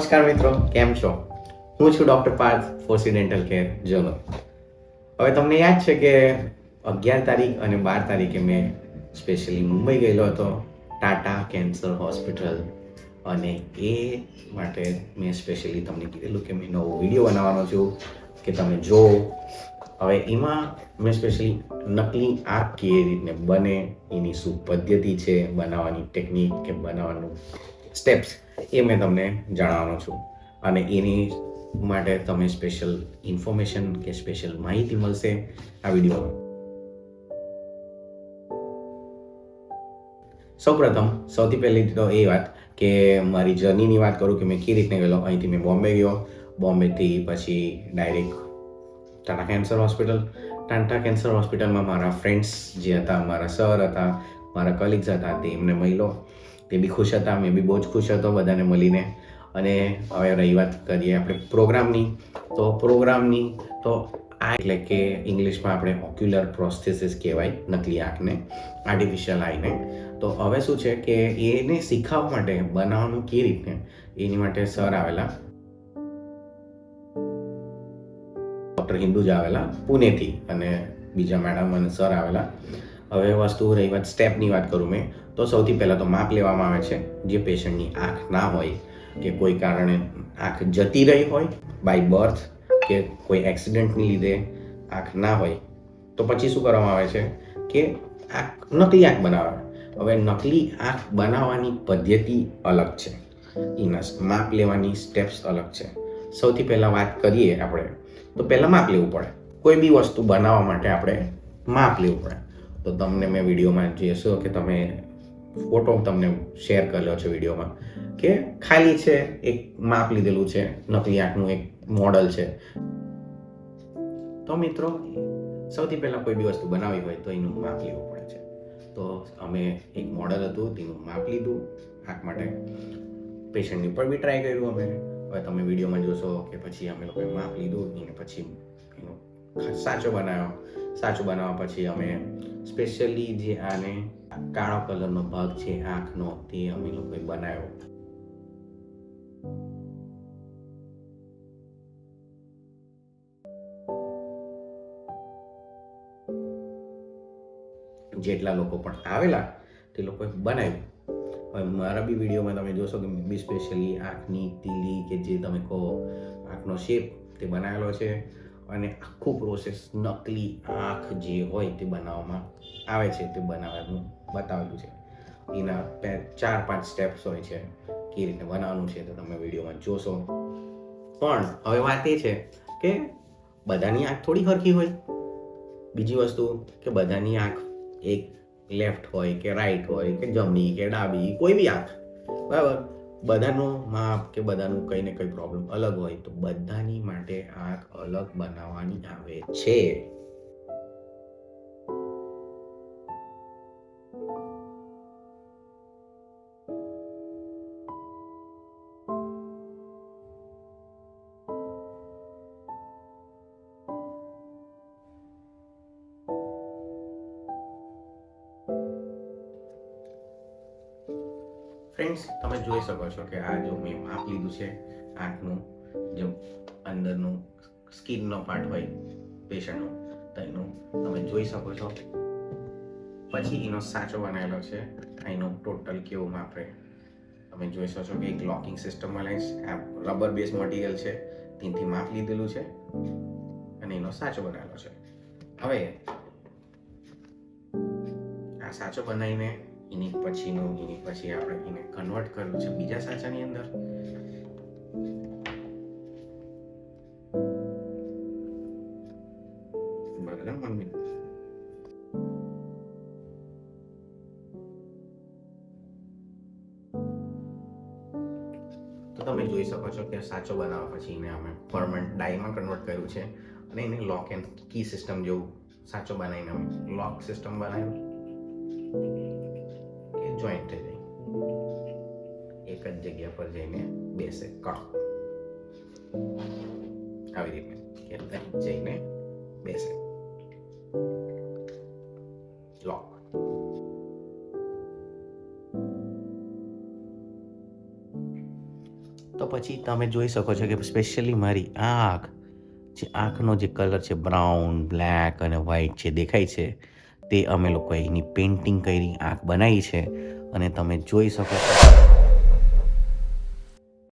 નમસ્કાર મિત્રો, કેમ છો? હું છું ડૉક્ટર પાર્થ, ફોસી ડેન્ટલ કેર જનોઈ. હવે તમને યાદ છે કે 11 તારીખ અને 12 તારીખે મેં સ્પેશિયલી મુંબઈ ગયેલો હતો ટાટા કેન્સર હોસ્પિટલ, અને એ માટે મેં સ્પેશિયલી તમને કીધેલું કે મેં નવો વિડીયો બનાવવાનો છું કે તમે જુઓ. હવે એમાં મેં સ્પેશિયલી નકલી આંખ કેવી રીતને બને, એની શું પદ્ધતિ છે, બનાવવાની ટેકનિક કે બનાવવાનું સ્ટેપ્સ, એ મેં તમને જણાવવાનો છું. અને એની માટે તમે સ્પેશિયલ ઇન્ફોર્મેશન કે સ્પેશિયલ માહિતી મળશે આ વિડીયોમાં. સૌથી પહેલી તો એ વાત કે મારી જર્નીની વાત કરું કે મેં કેવી રીતને ગયેલો. અહીંથી મેં બોમ્બે ગયો, બોમ્બેથી પછી direct Tata cancer hospital. Tata cancer હોસ્પિટલમાં મારા ફ્રેન્ડ્સ જે હતા, મારા સર હતા, મારા કલીગ્સ હતા, તે એમને મળ્યો. તે બી ખુશ હતા, મેં બી બહુ જ ખુશ હતો બધાને મળીને. અને હવે રહી વાત કરીએ આપણે પ્રોગ્રામની, તો આ એટલે કે ઇંગ્લિશમાં આપણે ઓક્યુલર પ્રોસ્થેસિસ કહેવાય નકલી આંખને, આર્ટિફિશિયલ આઈને. તો હવે શું છે કે એને શીખવવા માટે બનાવવાનું કેવી રીતને, એની માટે સર આવેલા, ડૉક્ટર હિન્દુજ આવેલા પુણેથી, અને બીજા મેડમ અને સર આવેલા. હવે વસ્તુ રહી વાત સ્ટેપની વાત કરું મેં, તો સૌથી પહેલાં તો માપ લેવામાં આવે છે. જે પેશન્ટની આંખ ના હોય કે કોઈ કારણે આંખ જતી રહી હોય બાય બર્થ કે કોઈ એક્સિડન્ટની લીધે આંખ ના હોય, તો પછી શું કરવામાં આવે છે કે નકલી આંખ બનાવે. હવે નકલી આંખ બનાવવાની પદ્ધતિ અલગ છે, એના માપ લેવાની સ્ટેપ્સ અલગ છે. સૌથી પહેલાં વાત કરીએ આપણે, તો પહેલાં માપ લેવું પડે. કોઈ બી વસ્તુ બનાવવા માટે આપણે માપ લેવું પડે. તો તમને મેં વિડીયોમાં જોશો કે તમે ફોટો તમને શેર કરેલો છે વિડીયોમાં, કે ખાલી છે એક માપ લીધેલું છે, નકલી આંખનું એક મોડલ છે. તો મિત્રો, સૌથી પહેલાં કોઈ બી વસ્તુ બનાવવી હોય તો એનું માપ લેવું પડે છે. તો અમે એક મોડલ હતું તેનું માપ લીધું આંખ માટે. પેશન્ટની ઉપર બી ટ્રાય કર્યું અમે. હવે તમે વિડીયોમાં જોશો કે પછી અમે લોકોએ માપ લીધું અને પછી એનો સાચો બનાવ્યા પછી અમે સ્પેશિયલી જે આને કાળો કલરનો ભાગ છે આંખનો, તે અમે લોકોએ બનાવ્યો. જેટલા લોકો પણ આવેલા તે લોકોએ બનાવ્યું. હવે મારા બી વિડીયોમાં તમે જોશો કે બી સ્પેશિયલી આંખની તીલી કે જે તમે કહો આંખનો શેપ, તે બનાવેલો છે. અને આખું પ્રોસેસ નકલી આંખ જે હોય તે બનાવવામાં આવે છે, તે બનાવવાનું બતાવેલું છે. એના 4-5 સ્ટેપ્સ હોય છે કેવી રીતે બનાવવાનું છે, તો તમે વિડીયોમાં જોશો. પણ હવે વાત એ છે કે બધાની આંખ થોડી સરખી હોય. બીજી વસ્તુ કે બધાની આંખ એક લેફ્ટ હોય કે રાઈટ હોય કે જમણી કે ડાબી, કોઈ બી આંખ, બરાબર, બધાનું માપ કે બધાનું કંઈ ને કંઈ પ્રોબ્લેમ અલગ હોય. તો બધાની માટે આંખ અલગ બનાવવાની આવે છે. ફ્રેન્ડ્સ, તમે જોઈ શકો છો કે આ જો મેં માપ લીધું છે આંખનું, જો અંદરનું સ્કિનનો પાર્ટ હોય પેશન્ટનો, તો એનું તમે જોઈ શકો છો. પછી એનો સાચો બનાવેલો છે. એનો ટોટલ કેવું માપ રહે તમે જોઈ શકો છો કે એક લોકિંગ સિસ્ટમમાં લઈશ, આ રબર બેઝ મટીરિયલ છે, તેનાથી માપ લીધેલું છે અને એનો સાચો બનાવેલો છે. હવે આ સાચો બનાવીને એની પછી આપણે એને કન્વર્ટ કરેલું છે બીજા સાચાની અંદર. તો તમે જોઈ શકો છો કે સાચો બનાવવા પછી એને અમે પરમનન્ટ ડાયમાં કન્વર્ટ કર્યું છે, અને એને લોક એન્ડ કી સિસ્ટમ જેવું સાચો બનાવીને અમે લોક સિસ્ટમ બનાવ્યું કે જોઈન્ટ થઈ જાય, એક જ જગ્યા પર જઈને બેસે કડક, આવી રીતે કે જઈને બેસે લોક. તો તો પછી તમે જોઈ શકો છો કે સ્પેશિયલી મારી આંખ, જે આંખનો જે કલર છે બ્રાઉન, બ્લેક અને વ્હાઈટ જે દેખાય છે, તે અમે લોકોએ એની પેઇન્ટિંગ કરી આંખ બનાવી છે અને તમે જોઈ શકો છો